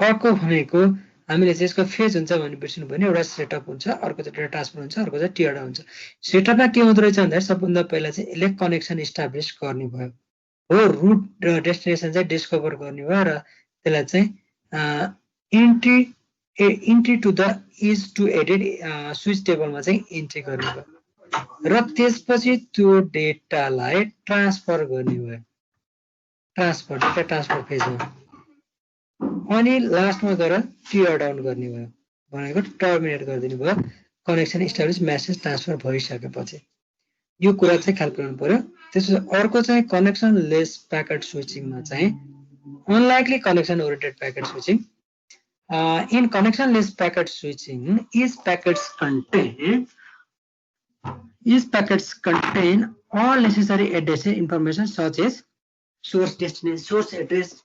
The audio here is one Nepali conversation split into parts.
अर्को भनेको हामीले चाहिँ यसको फेज हुन्छ भन्ने बिर्सिनु भएन। एउटा सेटअप हुन्छ, अर्को चाहिँ डेटा ट्रान्सफर हुन्छ, अर्को चाहिँ टियर डाउन हुन्छ। सेटअपमा के हुँदो रहेछ भन्दाखेरि सबभन्दा पहिला चाहिँ यसले कनेक्सन इस्टाब्लिस गर्ने भयो हो, रुट र डेस्टिनेसन चाहिँ डिस्कभर गर्ने भयो र त्यसलाई चाहिँ entry to the is to added switch टेबलमा चाहिँ इन्ट्री गर्ने भयो र त्यसपछि त्यो डेटालाई ट्रान्सफर गर्ने भयो, डेटा ट्रान्सफर फेजमा। अनि लास्टमा गएर टियर डाउन गर्ने भयो, भनेको टर्मिनेट गरिदिनु भयो कनेक्सन इस्टाब्लिस मेसेज ट्रान्सफर भइसकेपछि। यो कुरा चाहिँ ख्याल गर्नु पर्यो। त्यसपछि अर्को चाहिँ कनेक्सन लेस प्याकेट स्विचिङमा चाहिँ unlikely connection oriented packet switching, in connectionless packet switching, each packets contain all necessary address information such as source destination, source address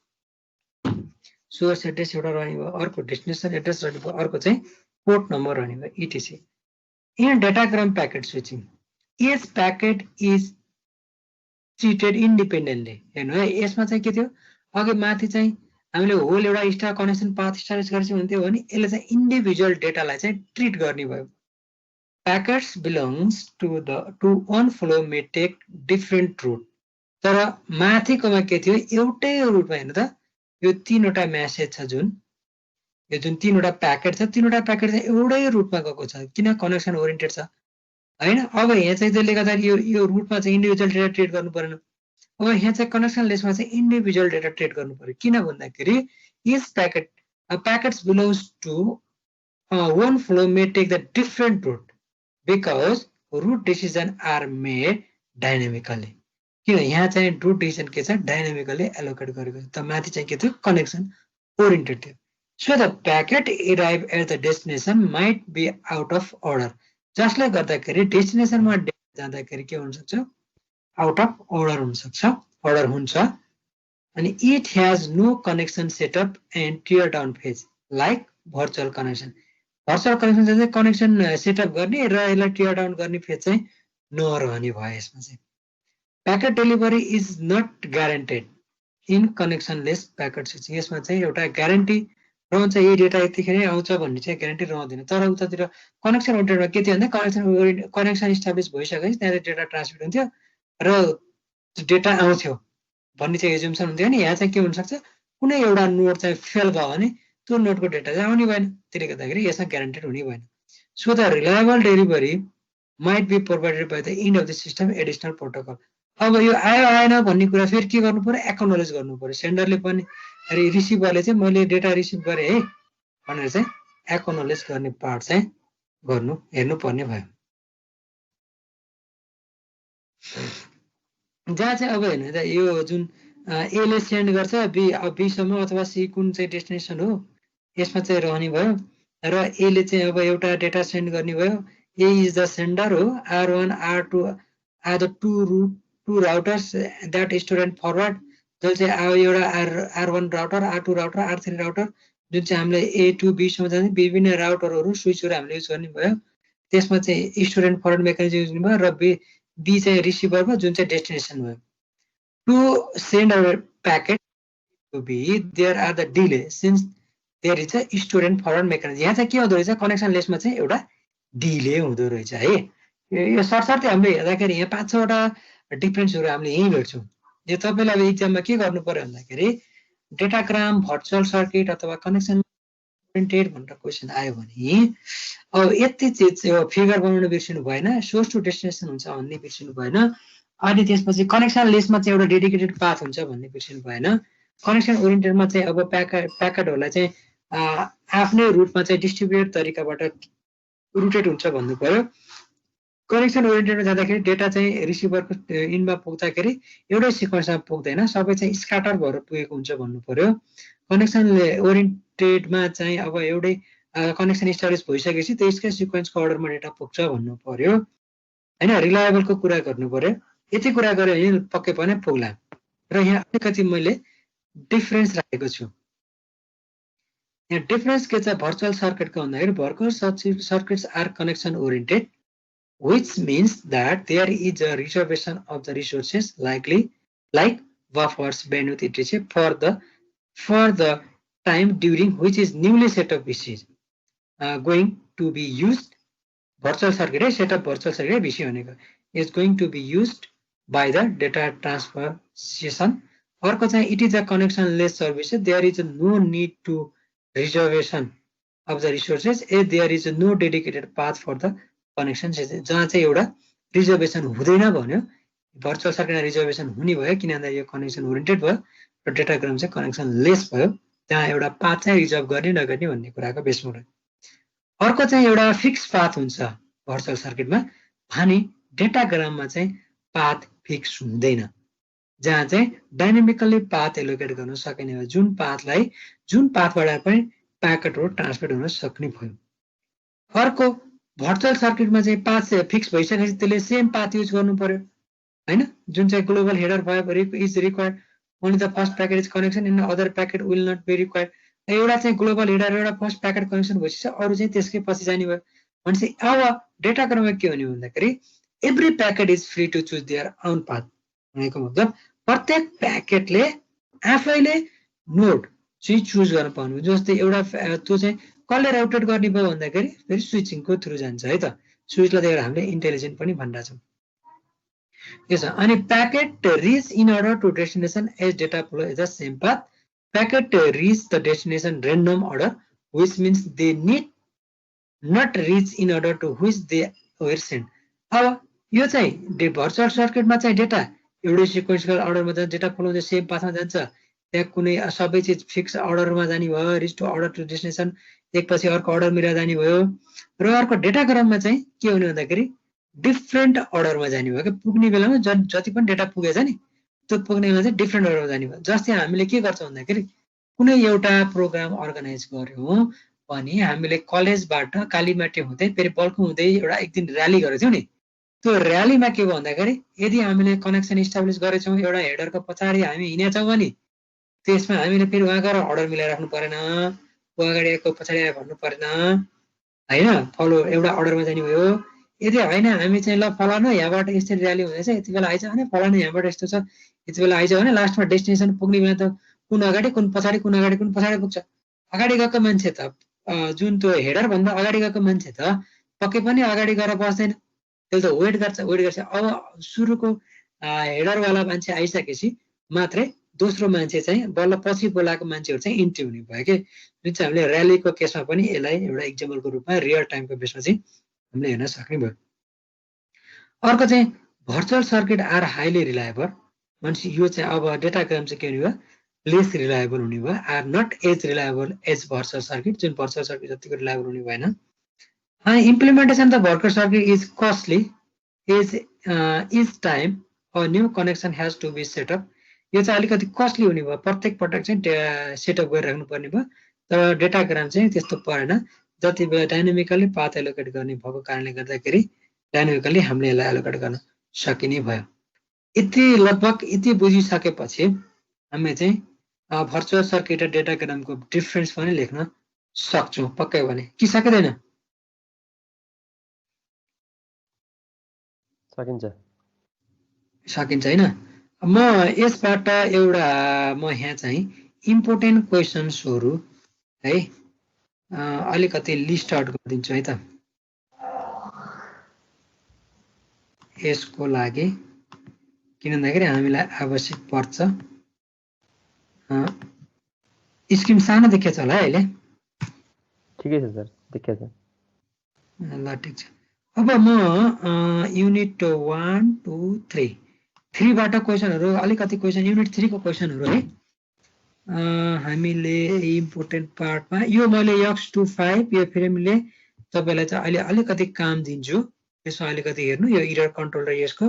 एउटा रहने भयो, अर्को डेस्टिनेसन एड्रेस रहने भयो, अर्को चाहिँ पोर्ट नम्बर रहने भयो, etc. In datagram packet switching, each packet is treated independently. हेर्नु है, यसमा चाहिँ के थियो, अघि माथि चाहिँ हामीले होल एउटा स्टार कनेक्सन पाथ इस्टाब्लिस गरेछौँ भन्थ्यो भने यसले चाहिँ इन्डिभिजुअल डेटालाई चाहिँ ट्रिट गर्ने भयो। Packets belongs to one flow may take different route, तर माथिकोमा के थियो, एउटै रुटमा हेर्नु त, यो तीनवटा म्यासेज छ, यो जुन तीनवटा प्याकेट छ, तीनवटा प्याकेट चाहिँ एउटै रुटमा गएको छ, किन कनेक्सन ओरिएन्टेड छ हैन। अब यहाँ चाहिँ त्यसले गर्दा यो रुटमा चाहिँ इन्डिभिजुअल डेटा ट्रिट गर्नु परेन। अब यहाँ चाहिँ कनेक्सन लेसमा चाहिँ इन्डिभिजुअल डेटा ट्रेड गर्नु पर्यो, किन भन्दाखेरि each packets belongs to one flow may take the different route because route decision are made dynamically. किन यहाँ चाहिँ रुट डिसिजन के छ, डाइनामिकली एलोकेट गरेको छ। त माथि चाहिँ के थियो, कनेक्सन ओरिएन्टेड थियो। So the packet arrive at the destination might be out of order, जसले गर्दाखेरि डेस्टिनेसनमा जाँदाखेरि के हुन सक्छ, आउट अफ अर्डर हुन सक्छ, अर्डर हुन्छ। अनि it has no connection setup and tear down phase like virtual connection. Virtual connection चाहिँ कनेक्सन सेटअप गर्ने र यसलाई टियर डाउन गर्ने फेज चाहिँ नरहने भयो यसमा चाहिँ। Packet delivery is not guaranteed in connectionless packet switching, यसमा चाहिँ एउटा ग्यारेन्टी रहन्छ, यही डेटा यतिखेर आउँछ भन्ने चाहिँ ग्यारेन्टी रहँदैन। तर उतातिर कनेक्सन ओरिएन्टेडमा के थियो भन्दा कनेक्सन इस्टाब्लिस भइसकेपछि त्यहाँ डेटा ट्रान्समिट हुन्थ्यो र डेटा आउँथ्यो भन्ने चाहिँ एजुम्सन हुन्थ्यो नि। यहाँ चाहिँ के हुनसक्छ, कुनै एउटा नोड चाहिँ फेल भयो भने त्यो नोडको डेटा चाहिँ आउने भएन, त्यसले गर्दाखेरि यसमा ग्यारेन्टेड हुने भएन। So the reliable delivery might be provided by the end of the system additional protocol. अब यो आयो आएन भन्ने कुरा फेरि के गर्नु पर्यो, एक्नोलेज गर्नु पर्यो। सेन्डरले पनि रिसिभरले चाहिँ मैले डेटा रिसिभ गरेँ है भनेर चाहिँ एक्नोलेज गर्ने पार्ट चाहिँ हेर्नु पर्ने भयो। जहाँ चाहिँ अब हेर्नु त यो जुन एले सेन्ड गर्छ बीसम्म अथवा सी कुन चाहिँ डेस्टिनेसन हो यसमा चाहिँ रहने भयो र एले चाहिँ अब एउटा डेटा सेन्ड गर्ने भयो। ए इज द सेन्डर हो, R1 R2 are the two routers that store and forward, जसले चाहिँ अब एउटा R1 router, R2 router, R3 router जुन चाहिँ हामीले ए टु बीसम्म जाने विभिन्न राउटरहरू स्विचहरू हामीले युज गर्ने भयो। त्यसमा चाहिँ store and forward mechanism use गर्नु भयो र बी चाहिँ रिसिभर भयो जुन चाहिँ डेस्टिनेसन भयो। To send our packet to be there are the delay since there is a store and forward mechanism. यहाँ चाहिँ के हुँदो रहेछ, कनेक्सन लेसमा चाहिँ एउटा डिले हुँदो रहेछ है। यो सरसर्ती हामीले हेर्दाखेरि यहाँ 5-6 वटा डिफरेन्सहरू हामीले यहीँ भेट्छौँ। यो तपाईँले अब इक्जाममा के गर्नु पर्यो भन्दाखेरि डेटाग्राम, भर्चुअल सर्किट अथवा कनेक्सन ओरिएन्टेड भनेर क्वेसन आयो भने अब यति चिज फिगर बनाउनु बिर्सिनु भएन, सोर्स टु डेस्टिनेसन हुन्छ भन्ने बिर्सिनु भएन। अनि त्यसपछि कनेक्सन लेसमा चाहिँ एउटा डेडिकेटेड पाथ हुन्छ भन्ने बिर्सिनु भएन। कनेक्सन ओरिएन्टेडमा चाहिँ अब प्याकेटहरूलाई चाहिँ आफ्नै रुटमा चाहिँ डिस्ट्रिब्युटेड तरिकाबाट रुटेड हुन्छ भन्नु पर्यो। कनेक्सन ओरिएन्टेडमा जाँदाखेरि डेटा चाहिँ रिसिभरको इनमा पुग्दाखेरि एउटै सिक्वेन्समा पुग्दैन, सबै चाहिँ स्क्याटर भएर पुगेको हुन्छ भन्नु पर्यो। कनेक्सन ओरिएन्टेडमा चाहिँ अब एउटै कनेक्सन इस्टाब्लिस भइसकेपछि त्यसकै सिक्वेन्सको अर्डरमा डेटा पुग्छ भन्नु पर्यो हैन। रिलायबलको कुरा गर्नु पर्यो। यति कुरा गरे भने पक्कै पनि पुग्ला। र यहाँ अलिकति मैले डिफरेन्स राखेको छु। यहाँ डिफरेन्स के छ भर्चुअल सर्किटको भन्दाखेरि virtual circuits are connection oriented which means that there is a reservation of the resources like buffers, bandwidth, etc. for the time during which is newly set up VC is going to be used. Virtual circuit set up virtual circuit VC is going to be used by the data transfer session. Or it is a connection-less service. There is no need to reservation of the resources. There is no dedicated path for the connection. जहाँ चाहिँ एउटा रिजर्भेसन हुँदैन भन्यो, भर्चुअल सर्किटमा रिजर्भेसन हुने भयो किनभने यो कनेक्सन ओरिएन्टेड भयो र डेटाग्राम चाहिँ कनेक्सन लेस भयो, त्यहाँ एउटा पाथ चाहिँ रिजर्भ गर्ने नगर्ने भन्ने कुराको बेसमा रह्यो। अर्को चाहिँ एउटा फिक्स पाथ हुन्छ भर्चुअल सर्किटमा, भने डेटाग्राममा चाहिँ पाथ फिक्स हुँदैन, जहाँ चाहिँ डाइनामिकली पाथ एलोकेट गर्न सकिने भयो, जुन पाथबाट पनि प्याकेटहरु ट्रान्सफर हुन सक्ने भयो। अर्को भर्चुअल सर्किटमा चाहिँ पाथ फिक्स भइसकेपछि त्यसले सेम पाथ युज गर्नु पर्यो हैन, जुन चाहिँ ग्लोबल हेडर भयो is required only the first packet is connection in other packet will not be required. एउटा चाहिँ ग्लोबल हेडर एउटा फर्स्ट प्याकेट कनेक्सन भइसक्यो, अरु चाहिँ त्यसकै पछि जाने भयो भनेपछि अब डेटाग्राममा के हुने भन्दाखेरि every packet is free to choose their own path भनेको मतलब प्रत्येक प्याकेटले आफैले नोड चाहिँ चुज गर्न पाउनु। जस्तै एउटा त्यो चाहिँ कसले राउटेड गर्ने भयो भन्दाखेरि फेरि स्विचिङको थ्रु जान्छ है त, स्विचलाई देखेर हामीले इन्टेलिजेन्ट पनि भनिरहेछौँ। यो छ अनि packet reach in order to destination as data flow is the same path. Packet reach the destination random order which means they need not reach in order to which they were send. अब यो चाहिँ भर्चुअल सर्किटमा चाहिँ डेटा एउटै सिक्वेन्सियल अर्डरमा जान्छ, डेटा फ्लो चाहिँ सेम पाथमा जान्छ, त्यहाँ कुनै सबै चिज फिक्स अर्डरमा जाने भयो, reach to order to destination एकपछि अर्को अर्डर मिलाएर जाने भयो। र अर्को डेटाग्राममा चाहिँ के हुने भन्दाखेरि डिफ्रेन्ट अर्डरमा जाने भयो, पुग्ने बेलामा जति पनि डेटा पुगेछ नि त्यो पुग्ने बेला चाहिँ डिफ्रेन्ट अर्डरमा जाने भयो। जस्तै हामीले के गर्छौँ भन्दाखेरि कुनै एउटा प्रोग्राम अर्गनाइज गर्यौँ भने हामीले कलेजबाट कालीमाटी हुँदै फेरि बल्कु हुँदै एउटा एक दिन र्याली गरेको थियौँ नि, त्यो र्यालीमा के भयो भन्दाखेरि यदि हामीले कनेक्सन इस्टाब्लिस गरेछौँ एउटा हेडरको पछाडि हामी हिँडेछौँ भने त्यसमा हामीले फेरि उहाँ गएर अर्डर मिलाइराख्नु परेन, उहाँ अगाडि आएको पछाडि आयो भन्नु परेन हैन, फलो एउटा अर्डरमा जाने भयो। यदि होइन हामी चाहिँ ल फलानु यहाँबाट यस्तै र्याली हुँदैछ यति बेला आइज भने फलानु यहाँबाट यस्तो छ यति बेला आइज भने लास्टमा डेस्टिनेसन पुग्ने बेला त कुन अगाडि कुन पछाडि कुन अगाडि कुन पछाडि पुग्छ। अगाडि गएको मान्छे त जुन त्यो हेडर भन्दा अगाडि गएको मान्छे त पक्कै पनि अगाडि गएर बस्दैन, त्यसले त वेट गर्छ। अब सुरुको हेडरवाला मान्छे आइसकेपछि मात्रै दोस्रो मान्छे चाहिँ बल्ल पछि बोलाएको मान्छेहरू चाहिँ इन्ट्री हुने भयो कि, जुन चाहिँ हामीले र्यालीको केसमा पनि यसलाई एउटा इक्जाम्पलको रूपमा रियल टाइमको बेसमा चाहिँ हामीले हेर्न सक्ने भयो। अर्को चाहिँ virtual circuit are highly reliable भनेपछि यो चाहिँ अब डेटाग्राम चाहिँ के हुने भयो लेस रिलायबल हुने भयो, are not as reliable as virtual circuit, जुन भर्चुअल सर्किट जतिको रिलायबल हुने भएन। अनि implementation the virtual circuit is costly is time a new connection has to be setup. यो चाहिँ अलिकति कस्टली हुने भयो, प्रत्येक पटक चाहिँ सेटअप गरिराख्नु पर्ने भयो। तर डेटाग्राम चाहिँ त्यस्तो परेन, जति बेला डाइनामिकली पाथ एलोकेट गर्ने भएको कारणले गर्दाखेरि डाइनामिकली हामीले यसलाई एलोकेट गर्न सकिने भयो। यति लगभग यति बुझिसकेपछि हामी चाहिँ भर्चुअल सर्किट र डेटाग्रामको डिफरेन्स पनि लेख्न सक्छौँ पक्कै भने, कि सकिँदैन? सकिन्छ हैन। म यसबाट एउटा म यहाँ चाहिँ इम्पोर्टेन्ट क्वेसन्सहरू है अलिकति लिस्ट आउट गरिदिन्छु है त यसको लागि, किन भन्दाखेरि हामीलाई आवश्यक पर्छ। स्क्रिन सानो देखिएछ होला है अहिले? ठिकै छ सर, देखिएछ। ल ठिक छ। अब म युनिट 1 2 3 बाट क्वेसनहरू अलिकति क्वेसन युनिट 3 को क्वेसनहरू है हामीले इम्पोर्टेन्ट पार्टमा यो मैले x25 यो फ्रेमले तपाईलाई चाहिँ अहिले अलिकति काम दिन्छु, यसमा अलिकति हेर्नु यो एरर कन्ट्रोल र यसको,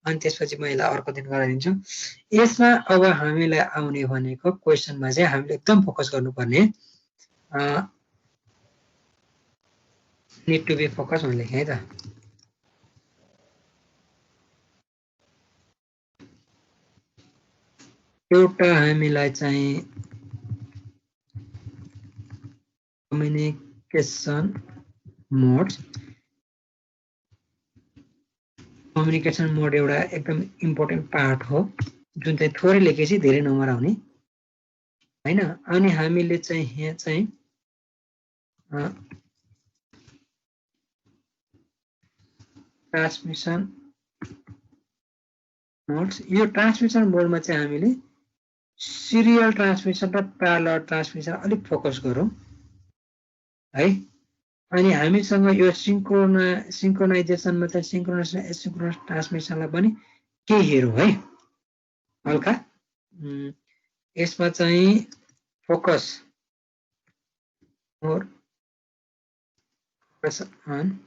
अनि त्यसपछि म यसलाई अर्को दिन गराइदिन्छु। यसमा अब हामीलाई आउने भनेको क्वेसनमा चाहिँ हामीले एकदम फोकस गर्नुपर्ने नीड टु बी फोकस भन्ने लेखेँ है त। एउटा हामीलाई चाहिँ कम्युनिकेसन मोड एउटा एकदम इम्पोर्टेन्ट पार्ट हो, जुन चाहिँ थोरै लेखेपछि धेरै नम्बर आउने। हैन अनि हामीले चाहिँ यहाँ चाहिँ ट्रान्समिसन मोड्स यो ट्रान्समिसन मोडमा चाहिँ हामीले सिरियल ट्रान्समिसन र प्यारलल ट्रान्समिसन अलिक फोकस गरौँ है अनि हामीसँग यो सिंक्रोनाइजेसनमा चाहिँ सिंक्रोनस र एसिंक्रोनस ट्रान्समिसनलाई पनि केही हेरौँ है हल्का यसमा चाहिँ focus more on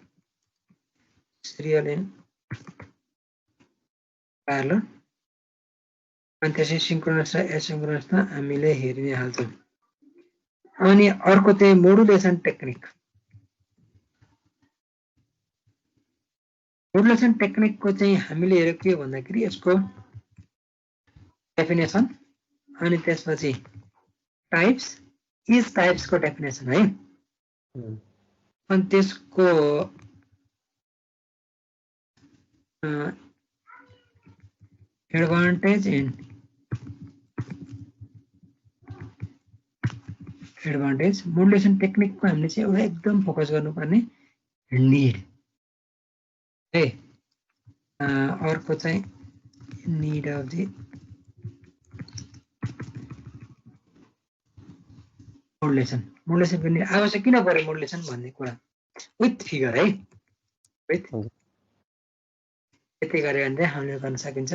serial and parallel अनि त्यसै सिंक्रोनस र एसिंक्रोनसमा हामीले हेर्ने हाल्छौँ अनि अर्को चाहिँ मोडुलेसन टेक्निक मोडुलेसन टेक्निकको चाहिँ हामीले हेरेको के भन्दाखेरि यसको डेफिनेसन अनि त्यसपछि टाइप्स इज टाइप्सको डेफिनेसन है अनि त्यसको एडभान्टेज एन्ड एडभान्टेज मोडुलेसन टेक्निकको हामीले चाहिँ एउटा एकदम फोकस गर्नुपर्ने निड है अर्को चाहिँ निड अफ द मोडुलेसन पनि आवश्यक किन पर्यो मोडुलेसन भन्ने कुरा विथ फिगर है विथ यति गरे भने चाहिँ हामीले गर्न सकिन्छ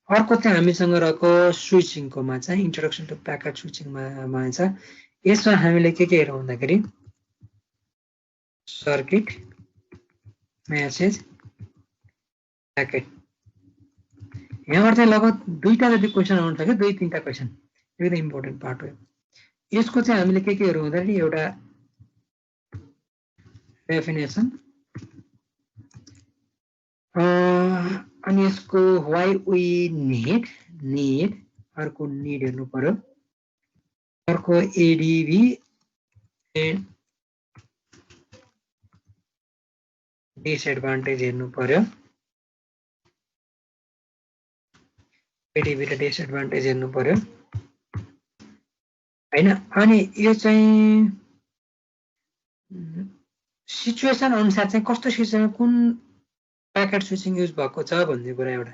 अर्को चाहिँ हामीसँग रहेको स्विचिङकोमा चाहिँ इन्ट्रोडक्सन टु प्याकेट स्विचिङमा छ यसमा हामीले के हेरौँ भन्दाखेरि सर्किट मेसेज प्याकेट यहाँबाट चाहिँ लगभग दुईटा जति क्वेसन आउनु सक्यो दुई तीनटा क्वेसन एकदम इम्पोर्टेन्ट पार्ट हो यसको चाहिँ हामीले के हेरौँ भन्दाखेरि एउटा डेफिनेसन अनि यसको व्हाई वी नीड अर्को नीड हेर्नु पर्यो अर्को एडीबी एन्ड डिसएडभान्टेज हेर्नु पर्यो एडीबी र डिसएडभान्टेज हेर्नु पर्यो हैन अनि यो चाहिँ सिचुएसन अनुसार चाहिँ कस्तो सिचुएसन कुन प्याकेट स्विचिङ युज भएको छ भन्ने कुरा एउटा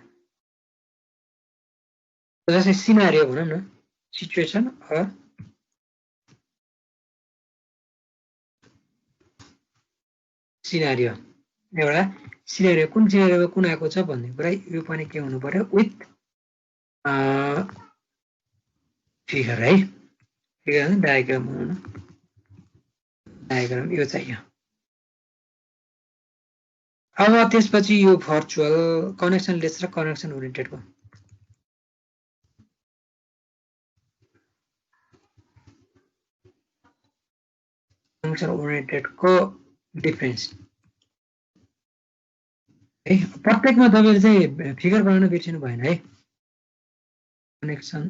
जस्तै सिनारियो भनौँ न सिचुएसन अर सिनारियो एउटा सिनारियो कुन सिनारियोमा कुन आएको छ भन्ने कुरा यो पनि के हुनु पर्यो विथ फिगर है फिगर डायग्राम बनाउनु डायग्राम यो चाहियो अब त्यसपछि यो भर्चुअल कनेक्सन लेस र कनेक्सन ओरिएन्टेडको कनेक्सन ओरिएन्टेडको डिफरेन्स है प्रत्येकमा तपाईले चाहिँ फिगर बनाउन बिर्सिनु भएन है कनेक्सन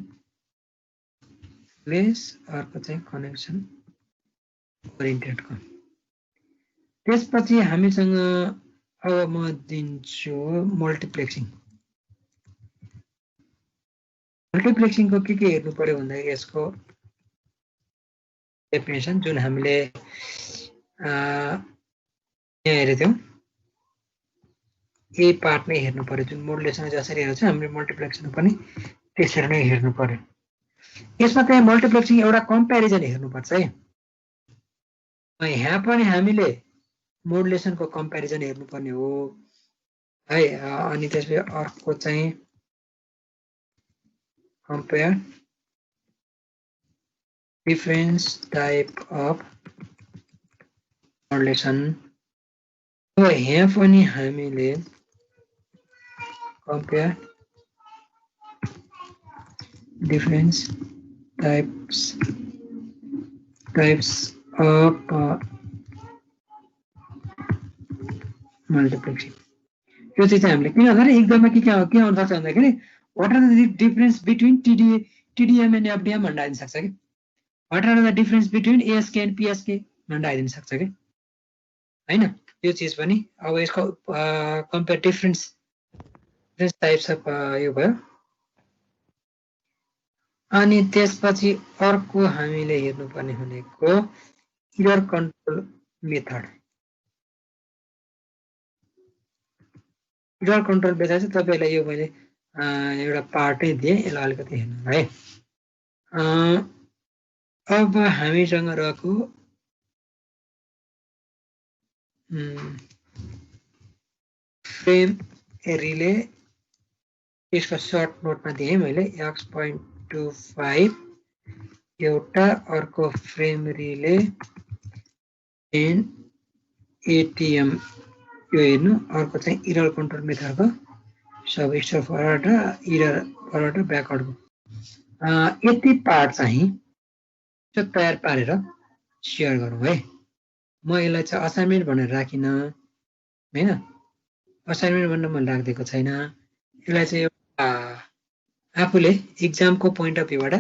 लेस अर्को चाहिँ कनेक्सन ओरिएन्टेडको त्यसपछि हामीसँग अब म दिन्छु मल्टिप्लेक्सिङ मल्टिप्लेक्सिङको के हेर्नु पर्यो भन्दाखेरि यसको डेफिनेसन जुन हामीले यहाँ हेरेको थियौँ यही पार्ट नै हेर्नु पर्यो जुन मोडुलेसन जसरी हेर्छ हामीले मल्टिप्लेक्सिङ पनि त्यसरी नै हेर्नु पर्यो यसमा चाहिँ मल्टिप्लेक्सिङ एउटा कम्प्यारिजन हेर्नुपर्छ है यहाँ पनि हामीले मोडुलेसनको कम्प्यारिजन हेर्नुपर्ने हो है अनि त्यसपछि अर्को चाहिँ compare difference type of modulation यहाँ पनि हामीले कम्पेयर डिफरेन्स टाइप्स अफ मल्टिप्लेक्सिङ यो चाहिँ हामीले किन भन्दाखेरि एकदमै के आउन सक्छ भन्दाखेरि what are the difference between TDM and FDM भनेर आइदिन सक्छ कि what are the difference between ASK and PSK भनेर आइदिन सक्छ कि हैन यो चीज पनि अब यसको कम्पेयर डिफरेन्स टाइप्स अफ यो भयो अनि त्यसपछि अर्को हामीले हेर्नुपर्ने भनेको error control method. Error control method चाहिँ तपाईलाई यो मैले एउटा पार्टै दिएँ, यसलाई अलिकति हेर्नु है। अब हामीसँग रहेको फ्रेम रिले, यसको सर्ट नोटमा दिएँ मैले x.25 एउटा, अर्को फ्रेम रिले एन्ड एटिएम यो हेर्नु, अर्को चाहिँ एरर कन्ट्रोल मेथडको सब स्टोर फरवर्ड र एरर फरवर्ड र ब्याकवर्डको यति पार्ट चाहिँ तयार पारेर सेयर गरौँ है। म यसलाई चाहिँ असाइनमेन्ट भनेर राखिन हैन, असाइनमेन्ट भनेर मैले राखिदिएको छैन। यसलाई चाहिँ आफूले इक्जामको पोइन्ट अफ भ्यूबाट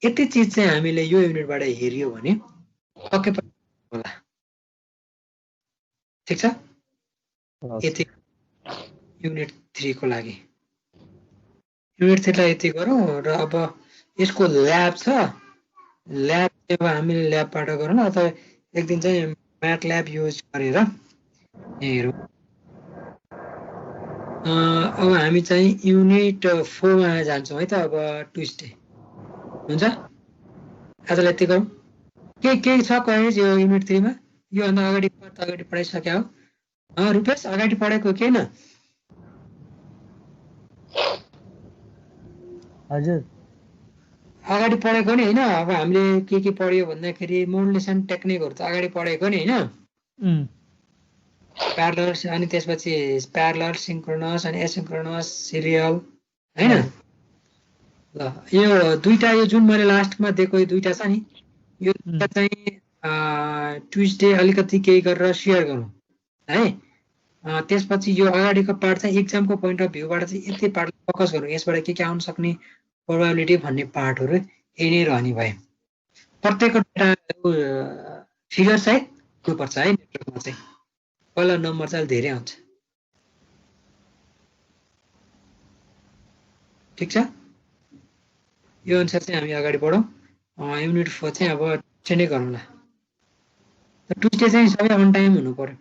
यति चिज चाहिँ हामीले यो युनिटबाट हेरियो भने पक्कै होला। ठिक छ, यति युनिट 3 को लागि। युनिट 3 लाई यति गरौँ र अब यसको ल्याब छ, ल्याब चाहिँ हामीले ल्याबबाट गरौँ अथवा एक दिन चाहिँ म्याटल्याब युज गरेर हेरौँ। अब हामी चाहिँ युनिट 4 मा जान्छौँ है त। अब ट्युसडे हुन्छ, आजलाई यति गरौँ। के छ क्वेरिज यो युनिट 3 मा? यो भन्दा अगाडि पढाइसक्यो हो रुपेश? अगाडि पढेको केही न? हजुर अगाडि पढेको नि हैन। अब हामीले के पढ्यो भन्दाखेरि मोडुलेसन टेक्निकहरु त अगाडि पढेको नि हैन। प्यारलल, अनि त्यसपछि प्यारलल, सिंक्रोनस, अनि एसिंक्रोनस, सिरियल हैन। ल यो दुईटा, यो जुन मैले लास्टमा दिएको यो दुईटा छ नि, यो दुईटा चाहिँ ट्युसडे अलिकति केही गरेर शेयर गरौँ है। त्यसपछि यो अगाडिको पार्ट चाहिँ एक्जामको पोइन्ट अफ भ्यूबाट चाहिँ यति पार्ट फोकस गरौँ, यसबाट के आउन सक्ने प्रोबेबिलिटी भन्ने पार्टहरु यही नै रहने भए। प्रत्येकको डाटा फिगर सहित हुनुपर्छ है नेटवर्कमा चाहिँ, पहिला नम्बर चाहिँ धेरै आउँछ। ठिक छ, यो अनुसार चाहिँ हामी अगाडि बढौँ। युनिट 4 चाहिँ अब ट्युसडे गरौँला। ट्युसडे चाहिँ सबै अन टाइम हुनु पर्यो।